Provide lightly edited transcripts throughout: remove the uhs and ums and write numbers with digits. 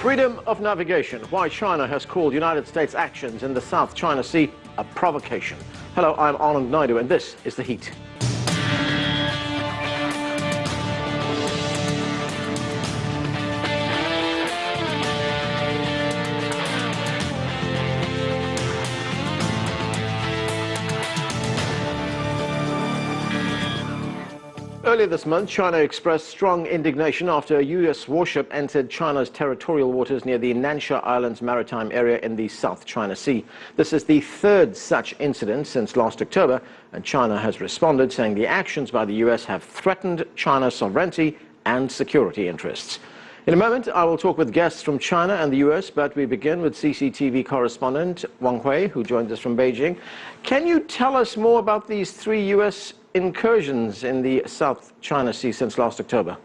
Freedom of navigation. Why China has called United States actions in the South China Sea a provocation. Hello, I'm Anand Naidu, and this is The Heat. Earlier this month, China expressed strong indignation after a U.S. warship entered China's territorial waters near the Nansha Islands maritime area in the South China Sea. This is the third such incident since last October, and China has responded, saying the actions by the U.S. have threatened China's sovereignty and security interests. In a moment, I will talk with guests from China and the U.S., but we begin with CCTV correspondent Wang Hui, who joins us from Beijing. Can you tell us more about these three U.S. incursions in the South China Sea since last October?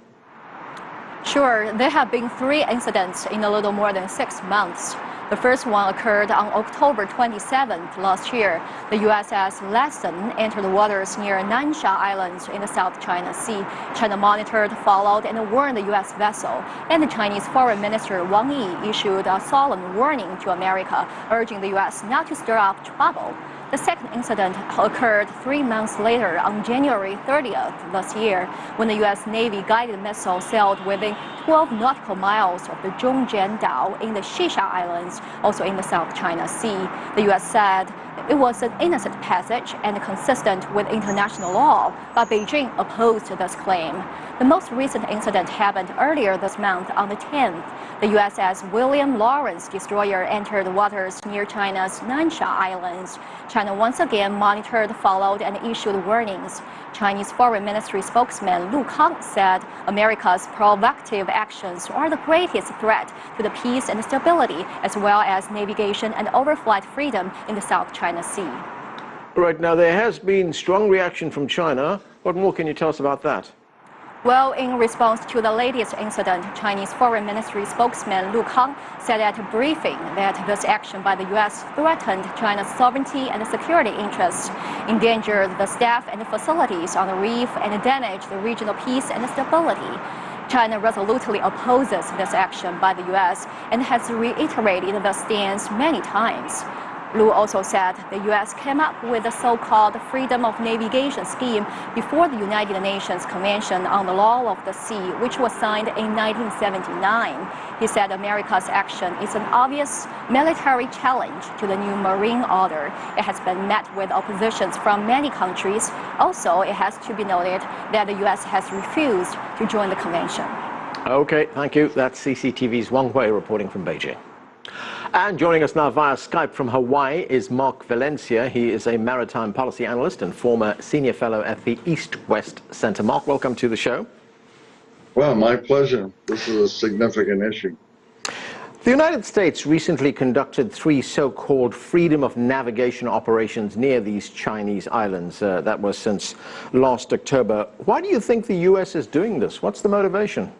Sure. There have been three incidents in a little more than 6 months. The first one occurred on October 27th last year. The USS Lesson entered the waters near Nansha Island in the South China Sea. China monitored, followed, and warned the U.S. vessel. And the Chinese Foreign Minister Wang Yi issued a solemn warning to America, urging the U.S. not to stir up trouble. The second incident occurred 3 months later on January 30th this year, when the U.S. Navy guided missile sailed within 12 nautical miles of the Zhongjian Dao in the Shisha Islands, also in the South China Sea. The U.S. said it was an innocent passage and consistent with international law, but Beijing opposed this claim. The most recent incident happened earlier this month on the 10th. The USS William Lawrence destroyer entered the waters near China's Nansha Islands. China once again monitored, followed, and issued warnings. Chinese Foreign Ministry spokesman Lu Kang said America's provocative actions are the greatest threat to the peace and stability, as well as navigation and overflight freedom in the South China Sea. Right, now there has been strong reaction from China. What more can you tell us about that? Well, in response to the latest incident, Chinese Foreign Ministry spokesman Lu Kang said at a briefing that this action by the U.S. threatened China's sovereignty and security interests, endangered the staff and facilities on the reef, and damaged the regional peace and stability. China resolutely opposes this action by the U.S. and has reiterated the stance many times. Lu also said the U.S. came up with the so-called Freedom of Navigation scheme before the United Nations Convention on the Law of the Sea, which was signed in 1979. He said America's action is an obvious military challenge to the new marine order. It has been met with oppositions from many countries. Also, it has to be noted that the U.S. has refused to join the convention. Okay, thank you. That's CCTV's Wang Hui reporting from Beijing. And joining us now via Skype from Hawaii is Mark Valencia. He is a maritime policy analyst and former senior fellow at the East-West Center. Mark, welcome to the show. Well, my pleasure. This is a significant issue. The United States recently conducted three so-called freedom of navigation operations near these Chinese islands. That was since last October. Why do you think the U.S. is doing this? What's the motivation?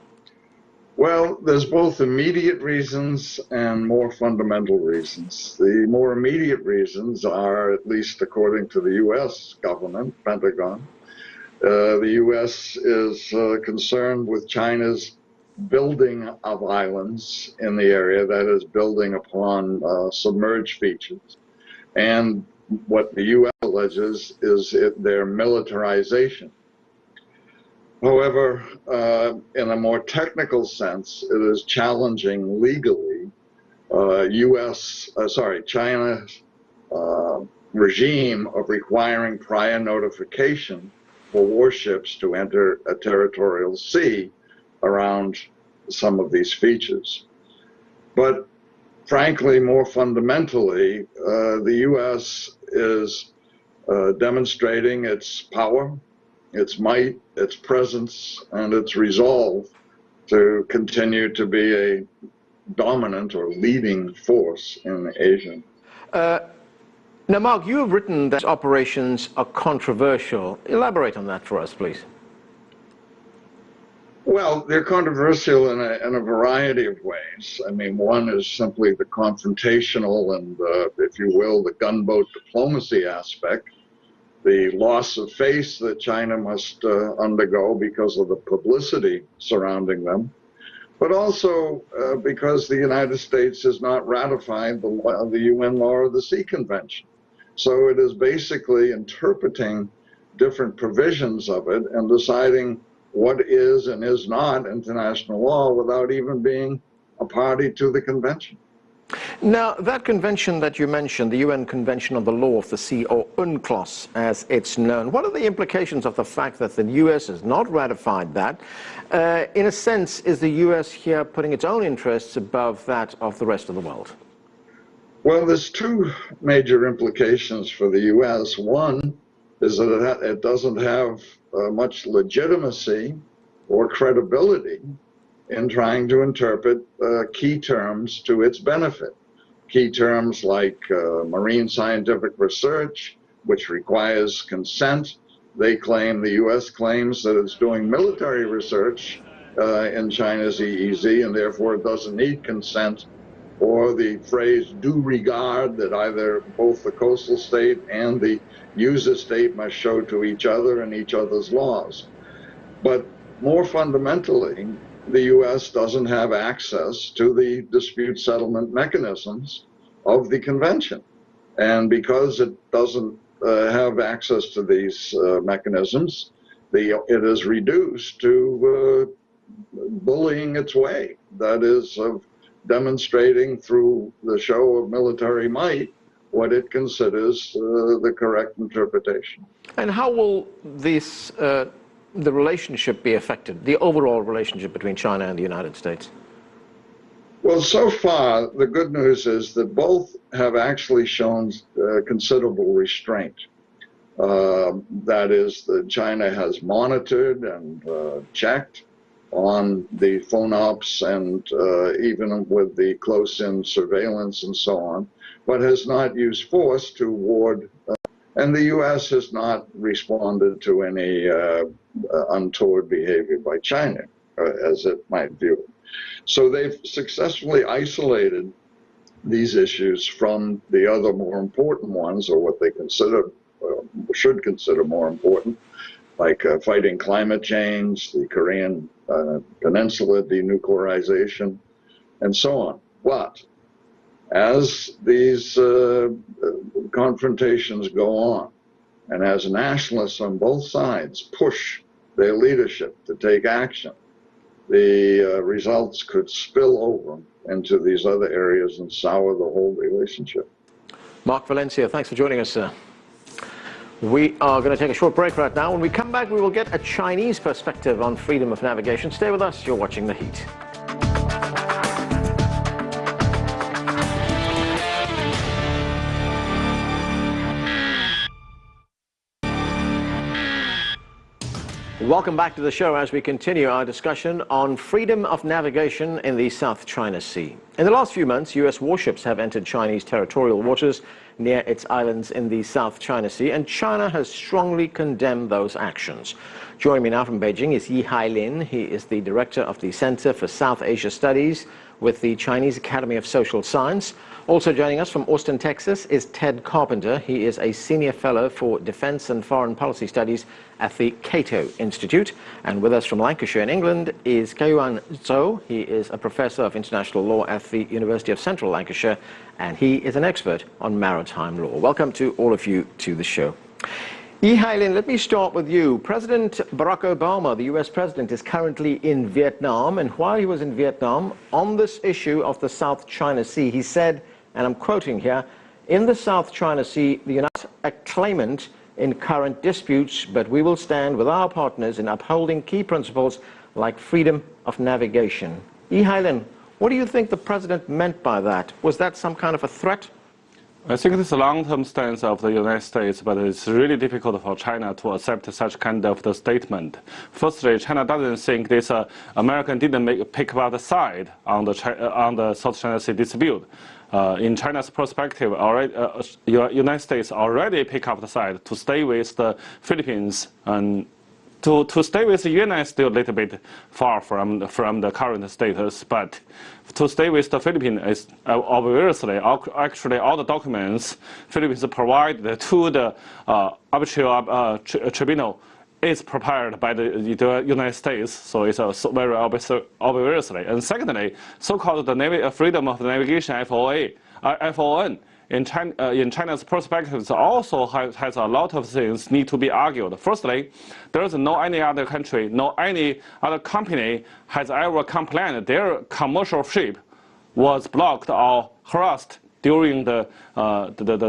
Well, there's both immediate reasons and more fundamental reasons. The more immediate reasons are, at least according to the U.S. government, Pentagon, the U.S. is concerned with China's building of islands in the area, that is, building upon submerged features. And what the U.S. alleges is their militarization. However, in a more technical sense, it is challenging legally China's regime of requiring prior notification for warships to enter a territorial sea around some of these features. But frankly, more fundamentally, the U.S. is demonstrating its power, its might, its presence, and its resolve to continue to be a dominant or leading force in Asia. Now, Mark, you have written that operations are controversial. Elaborate on that for us, please. Well, they're controversial in a variety of ways. I mean, one is simply the confrontational and, if you will, the gunboat diplomacy aspect. The loss of face that China must undergo because of the publicity surrounding them. but also because the United States has not ratified the UN Law of the Sea Convention. So it is basically interpreting different provisions of it and deciding what is and is not international law without even being a party to the convention. Now, that convention that you mentioned, the UN Convention on the Law of the Sea, or UNCLOS as it's known, what are the implications of the fact that the US has not ratified that? In a sense, is the US here putting its own interests above that of the rest of the world? Well, there's two major implications for the US. One is that it doesn't have much legitimacy or credibility in trying to interpret key terms to its benefit. Key terms like marine scientific research, which requires consent. They claim, the US claims that it's doing military research in China's EEZ, and therefore it doesn't need consent. Or the phrase due regard, that either both the coastal state and the user state must show to each other and each other's laws. But more fundamentally, the US doesn't have access to the dispute settlement mechanisms of the convention. And because it doesn't have access to these mechanisms, it is reduced to bullying its way. That is, of demonstrating through the show of military might what it considers the correct interpretation. And how will this, the relationship be affected, the overall relationship between China and the United States? Well, so far, the good news is that both have actually shown considerable restraint. That is, that China has monitored and checked on the phone-ops and even with the close-in surveillance and so on, but has not used force to ward, and the U.S. has not responded to any untoward behavior by China, as it might view it. So they've successfully isolated these issues from the other more important ones, or what they consider, should consider more important, like fighting climate change, the Korean Peninsula denuclearization, and so on. But as these confrontations go on, and as nationalists on both sides push their leadership to take action, the results could spill over into these other areas and sour the whole relationship. Mark Valencia, thanks for joining us, sir. We are going to take a short break right now. When we come back, we will get a Chinese perspective on freedom of navigation. Stay with us. You're watching The Heat. Welcome back to the show as we continue our discussion on freedom of navigation in the South China Sea. In the last few months, U.S. warships have entered Chinese territorial waters near its islands in the South China Sea, and China has strongly condemned those actions. Joining me now from Beijing is Yi Hailin. He is the director of the Center for South Asia Studies with the Chinese Academy of Social Science. Also joining us from Austin, Texas is Ted Carpenter. He is a senior fellow for Defense and Foreign Policy Studies at the Cato Institute. And with us from Lancashire in England is Kayuan Zhou. He is a professor of international law at the University of Central Lancashire, and he is an expert on maritime law. Welcome to all of you to the show. Yi Hailin, let me start with you. President Barack Obama, the US president, is currently in Vietnam, and while he was in Vietnam, on this issue of the South China Sea, he said, and I'm quoting here, "In the South China Sea, the United States is a claimant in current disputes, but we will stand with our partners in upholding key principles like freedom of navigation." Yi Hailin, what do you think the president meant by that? Was that some kind of a threat? I think it's a long-term stance of the United States, but it's really difficult for China to accept such kind of the statement. Firstly, China doesn't think this American didn't pick up the side on the South China Sea dispute. In China's perspective, already, United States already pick up the side to stay with the Philippines, and to stay with the UN is still a little bit far from the current status, but to stay with the Philippines is obviously, actually all the documents Philippines provided to the arbitral tribunal is prepared by the United States, so it's very obviously. And secondly, so-called the freedom of navigation FON in China's perspective also has a lot of things need to be argued. Firstly, there is no any other country, no any other company has ever complained their commercial ship was blocked or harassed during the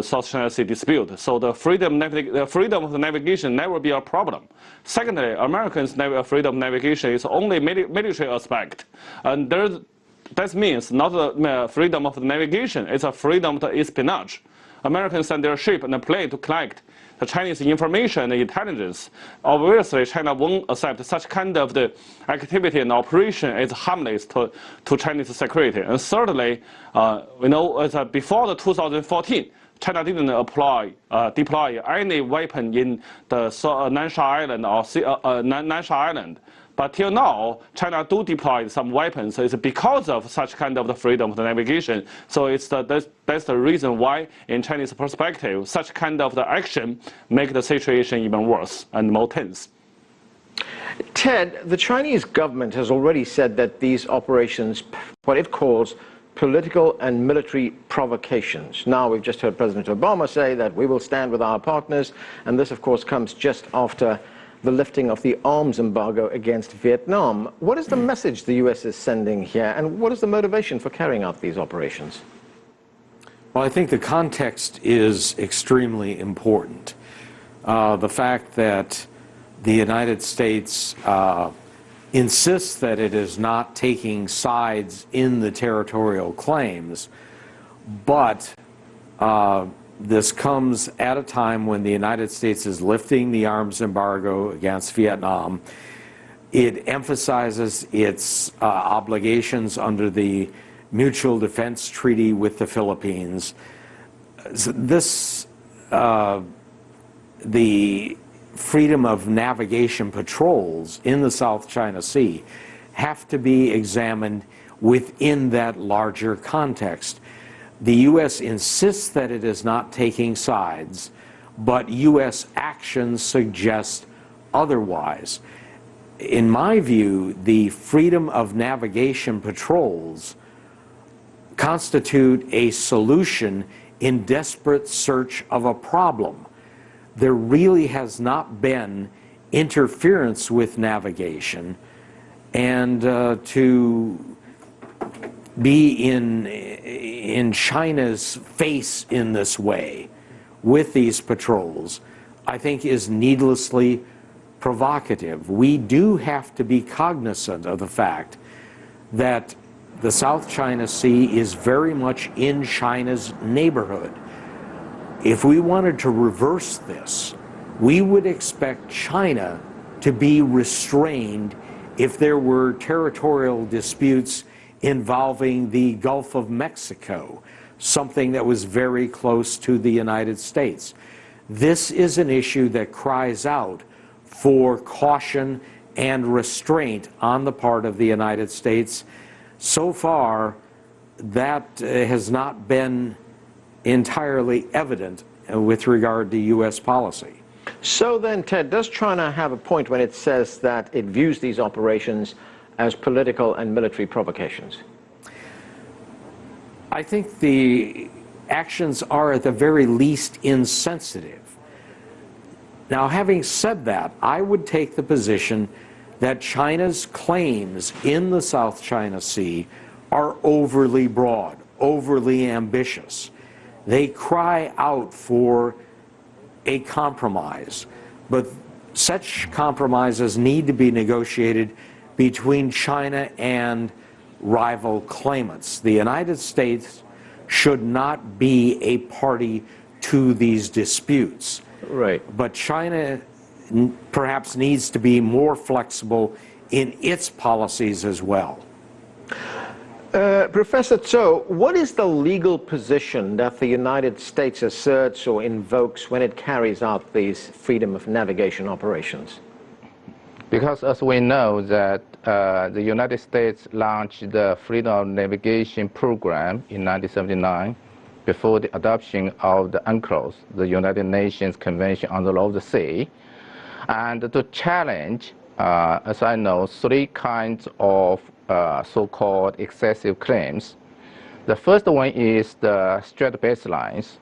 South China Sea dispute. So the freedom of the navigation never be a problem. Secondly, Americans' freedom of navigation is only military aspect, and that means not the freedom of the navigation, it's a freedom of espionage. Americans send their ship and a plane to collect the Chinese information and intelligence. Obviously, China won't accept such kind of the activity and operation as harmless to Chinese security. And thirdly, we know before the 2014, China didn't deploy any weapon in the Nansha Island or Nansha Island. But till now, China do deploy some weapons. So it's because of such kind of the freedom of the navigation. So that's the reason why, in Chinese perspective, such kind of the action make the situation even worse and more tense. Ted, the Chinese government has already said that these operations, what it calls political and military provocations. Now, we've just heard President Obama say that we will stand with our partners, and this, of course, comes just after the lifting of the arms embargo against Vietnam. What is the message the U.S. is sending here, and what is the motivation for carrying out these operations? Well, I think the context is extremely important. The fact that the United States insists that it is not taking sides in the territorial claims, but this comes at a time when the United States is lifting the arms embargo against Vietnam. It emphasizes its obligations under the Mutual Defense Treaty with the Philippines. The freedom of navigation patrols in the South China Sea have to be examined within that larger context. The U.S. insists that it is not taking sides, but U.S. actions suggest otherwise. In my view, the freedom of navigation patrols constitute a solution in desperate search of a problem. There really has not been interference with navigation, and to be in China's face in this way with these patrols, I think is needlessly provocative. We do have to be cognizant of the fact that the South China Sea is very much in China's neighborhood. If we wanted to reverse this, we would expect China to be restrained if there were territorial disputes involving the Gulf of Mexico, something that was very close to the United States. This is an issue that cries out for caution and restraint on the part of the United States. So far, that has not been entirely evident with regard to U.S. policy. So then, Ted, does China have a point when it says that it views these operations as political and military provocations? I think the actions are at the very least insensitive. Now, having said that, I would take the position that China's claims in the South China Sea are overly broad, overly ambitious. They cry out for a compromise, but such compromises need to be negotiated between China and rival claimants. The United States should not be a party to these disputes. Right. But China perhaps needs to be more flexible in its policies as well. Professor Zhou, what is the legal position that the United States asserts or invokes when it carries out these freedom of navigation operations? Because as we know that the United States launched the Freedom of Navigation Program in 1979 before the adoption of the UNCLOS, the United Nations Convention on the Law of the Sea. and to challenge, as I know, three kinds of so-called excessive claims. The first one is the strait baselines,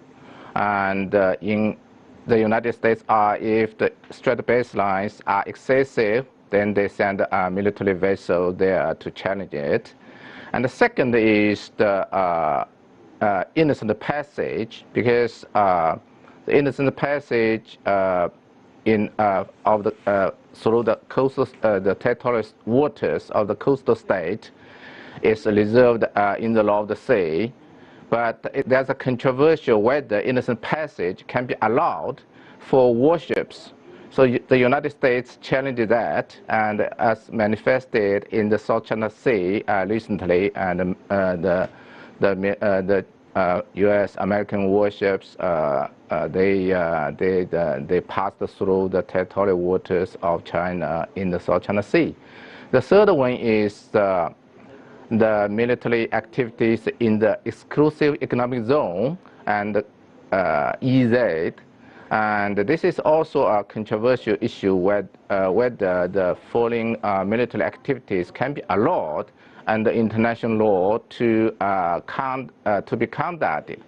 and in the United States, if the strait baselines are excessive, then they send a military vessel there to challenge it. And the second is the innocent passage, because the innocent passage through the coastal, the territorial waters of the coastal state is reserved in the law of the sea. But there's a controversial whether innocent passage can be allowed for warships. So the United States challenged that, and as manifested in the South China Sea recently, and the U.S. American warships they passed through the territorial waters of China in the South China Sea. The third one is the military activities in the exclusive economic zone and EZ. And this is also a controversial issue whether the foreign military activities can be allowed under international law to be conducted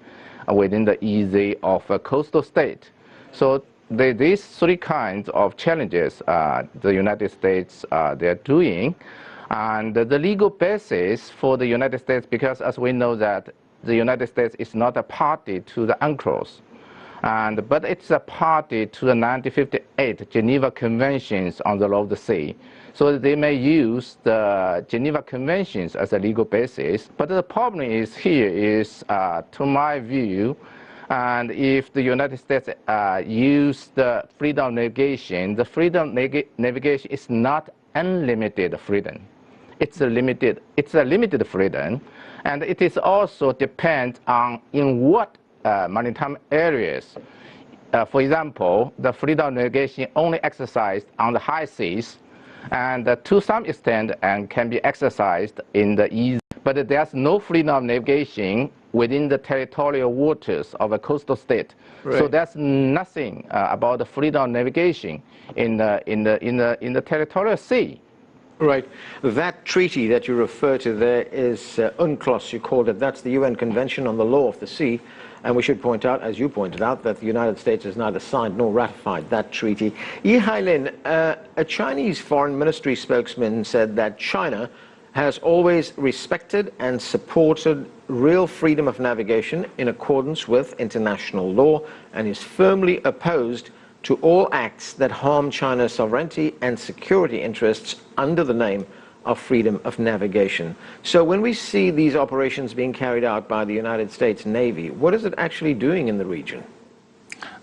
within the EZ of a coastal state. So these three kinds of challenges the United States they're doing. And the legal basis for the United States, because as we know that the United States is not a party to the UNCLOS, but it's a party to the 1958 Geneva Conventions on the Law of the Sea. So they may use the Geneva Conventions as a legal basis. But the problem is here is, to my view, and if the United States use the freedom of navigation, the freedom of navigation is not unlimited freedom. It's a limited freedom, and it is also depends on in what maritime areas. For example, the freedom of navigation only exercised on the high seas, and to some extent and can be exercised in the east. But there's no freedom of navigation within the territorial waters of a coastal state. Right. So there's nothing about the freedom of navigation in the territorial sea. Right. That treaty that you refer to there is UNCLOS, you called it. That's the UN Convention on the Law of the Sea. And we should point out, as you pointed out, that the United States has neither signed nor ratified that treaty. Yi Hailin, a Chinese foreign ministry spokesman said that China has always respected and supported real freedom of navigation in accordance with international law and is firmly opposed to all acts that harm China's sovereignty and security interests under the name of freedom of navigation. So when we see these operations being carried out by the United States Navy, what is it actually doing in the region?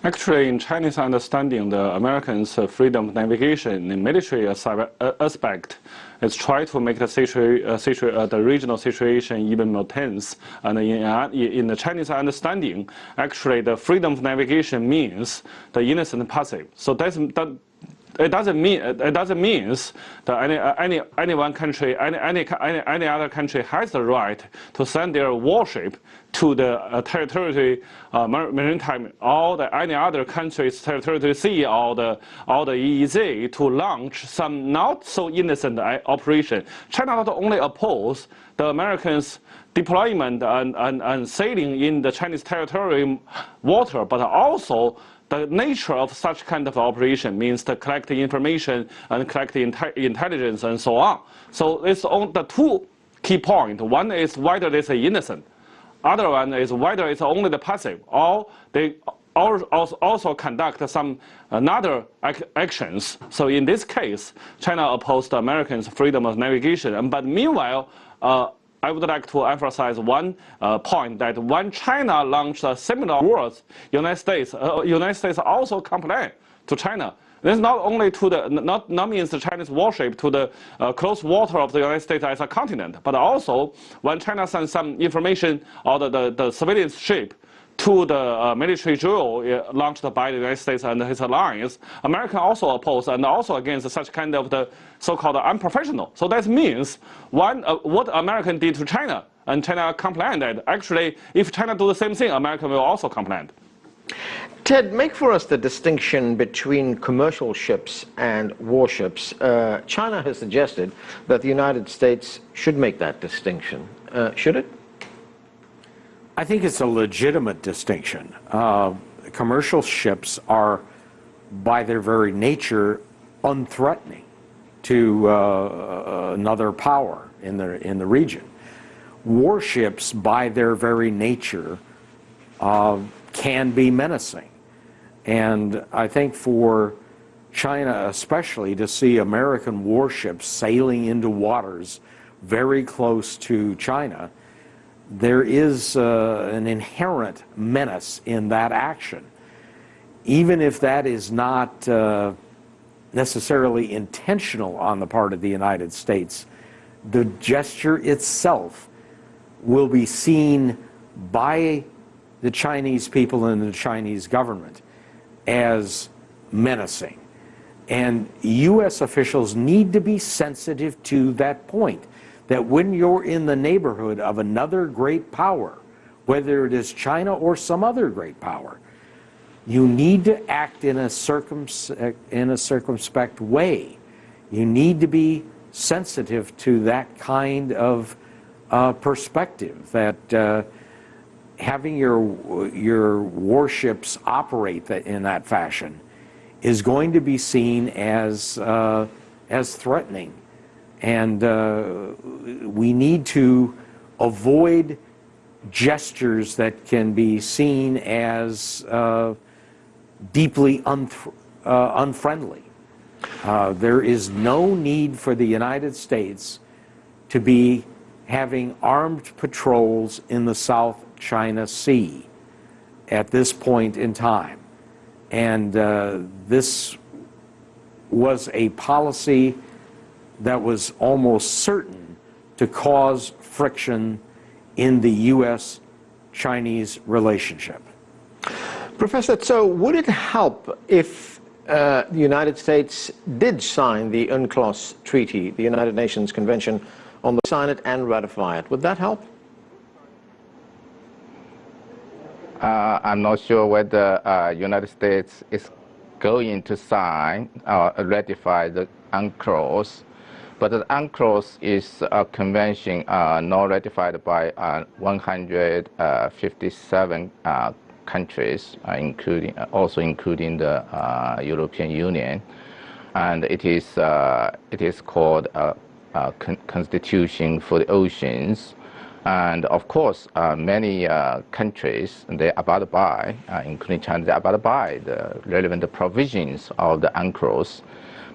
Actually, in Chinese understanding, the Americans' freedom of navigation in military aspect is try to make the regional situation even more tense. And in the Chinese understanding, actually, the freedom of navigation means the innocent passive. So it doesn't mean that any one country, any other country has the right to send their warship to the territory, maritime, any other country's territory sea or the EEZ to launch some not so innocent operation. China not only oppose the Americans' deployment and sailing in the Chinese territorial water, but also the nature of such kind of operation means to collect the information and collect the intelligence and so on. So it's on the two key points. One is whether it's innocent. Other one is whether it's only the passive, or they also conduct some another actions. So in this case, China opposed Americans' freedom of navigation. But meanwhile, I would like to emphasize one point, that when China launched a similar wars, United States also complained to China. This not only to the not means the Chinese warship to the close water of the United States as a continent, but also when China sends some information or the civilian ship to the military drill launched by the United States and its alliance, America also opposed and also against such kind of the so-called unprofessional. So that means what America did to China, and China complained that actually if China do the same thing, America will also complain. Ted, make for us the distinction between commercial ships and warships. China has suggested that the United States should make that distinction. Should it? I think it's a legitimate distinction. Commercial ships are, by their very nature, unthreatening to another power in the region. Warships, by their very nature, can be menacing. And I think for China especially, to see American warships sailing into waters very close to China, there is an inherent menace in that action. Even if that is not necessarily intentional on the part of the United States, the gesture itself will be seen by the Chinese people and the Chinese government as menacing. And U.S. officials need to be sensitive to that point, that when you're in the neighborhood of another great power, whether it is China or some other great power, you need to act in a circumspect way. You need to be sensitive to that kind of perspective, that having your warships operate in that fashion is going to be seen as threatening, and we need to avoid gestures that can be seen as deeply unfriendly. There is no need for the United States to be having armed patrols in the South China Sea at this point in time. And this was a policy that was almost certain to cause friction in the U.S.-Chinese relationship. Professor, so would it help if the United States did sign the UNCLOS Treaty, the United Nations Convention on the sign it and ratify it? Would that help? I'm not sure whether United States is going to sign or ratify the UNCLOS, but the UNCLOS is a convention not ratified by 157 countries, including the European Union, and it is called a Constitution for the Oceans. And of course, many countries, they abide by, including China, they abide by the relevant provisions of the UNCLOS.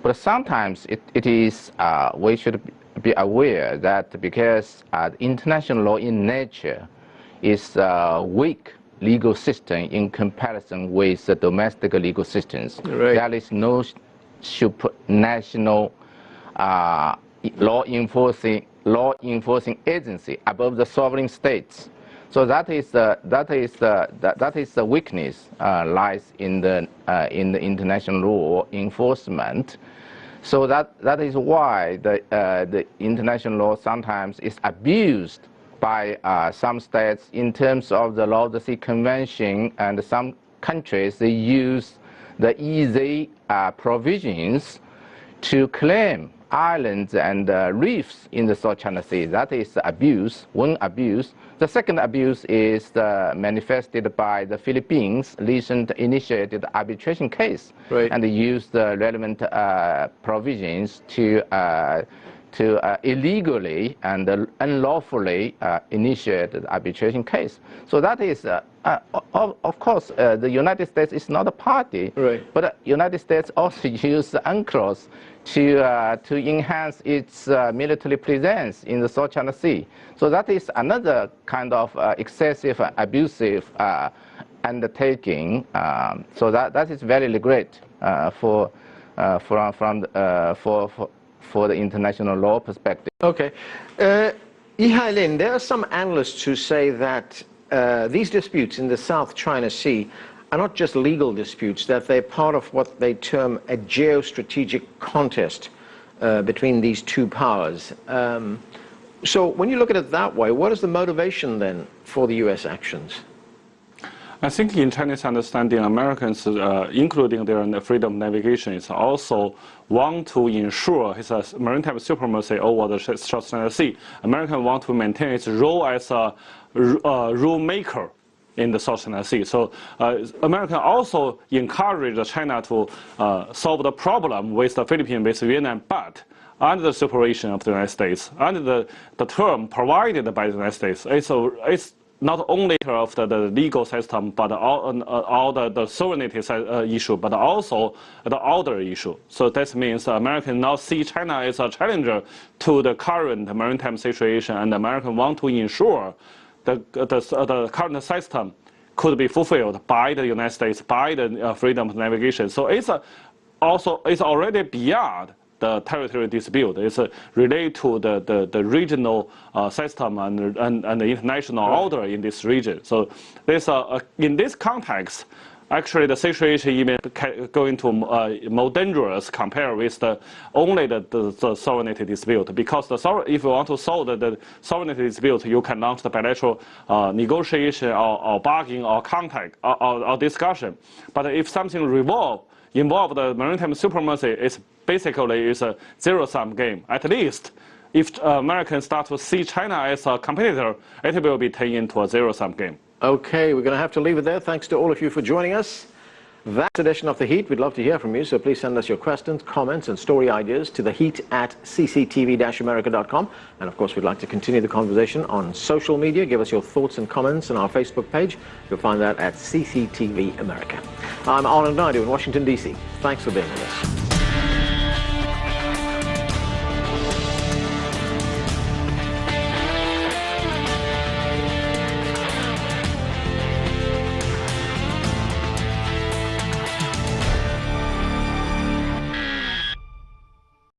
But sometimes we should be aware that because international law in nature is a weak legal system in comparison with the domestic legal systems. Right. There is no supranational law enforcing agency above the sovereign states. So that is the weakness lies in the international law enforcement. So that is why the international law sometimes is abused by some states in terms of the Law of the Sea Convention, and some countries, they use the easy provisions to claim islands and reefs in the South China Sea. That is abuse, one abuse. The second abuse is manifested by the Philippines' recent initiated arbitration case, right, and they used the relevant provisions to illegally and unlawfully initiate the arbitration case. So that is, of course, the United States is not a party, right, but the United States also used the UNCLOS to enhance its military presence in the South China Sea. So that is another kind of excessive, abusive undertaking. So that is very great for the international law perspective. Okay. Yi Hailin, there are some analysts who say that these disputes in the South China Sea are not just legal disputes, that they're part of what they term a geostrategic contest between these two powers. So when you look at it that way, what is the motivation then for the U.S. actions? I think in Chinese understanding, Americans, including their freedom of navigation, is also want to ensure his maritime supremacy over the South China Sea. Americans want to maintain its role as a rule maker in the South China Sea. So America also encouraged China to solve the problem with the Philippines, with Vietnam, but under the supervision of the United States, under the term provided by the United States. It's not only of the legal system, but all the sovereignty issue, but also the order issue. So that means Americans now see China as a challenger to the current maritime situation, and Americans want to ensure the current system could be fulfilled by the United States, by the freedom of navigation. So it's already beyond the territory dispute. It's related to the regional system and the international order in this region. So there's in this context, actually the situation even going to more dangerous compared with only the sovereignty dispute. Because if you want to solve the sovereignty dispute, you can launch the bilateral negotiation or bargaining or contact or discussion. But if something involve the maritime supremacy, it's basically a zero-sum game. At least, if Americans start to see China as a competitor, it will be turned into a zero-sum game. Okay, we're going to have to leave it there. Thanks to all of you for joining us. That's edition of The Heat. We'd love to hear from you, so please send us your questions, comments, and story ideas to theheat@cctv-america.com. And of course, we'd like to continue the conversation on social media. Give us your thoughts and comments on our Facebook page. You'll find that at CCTV America. I'm Arnold Naidu in Washington, D.C. Thanks for being with us.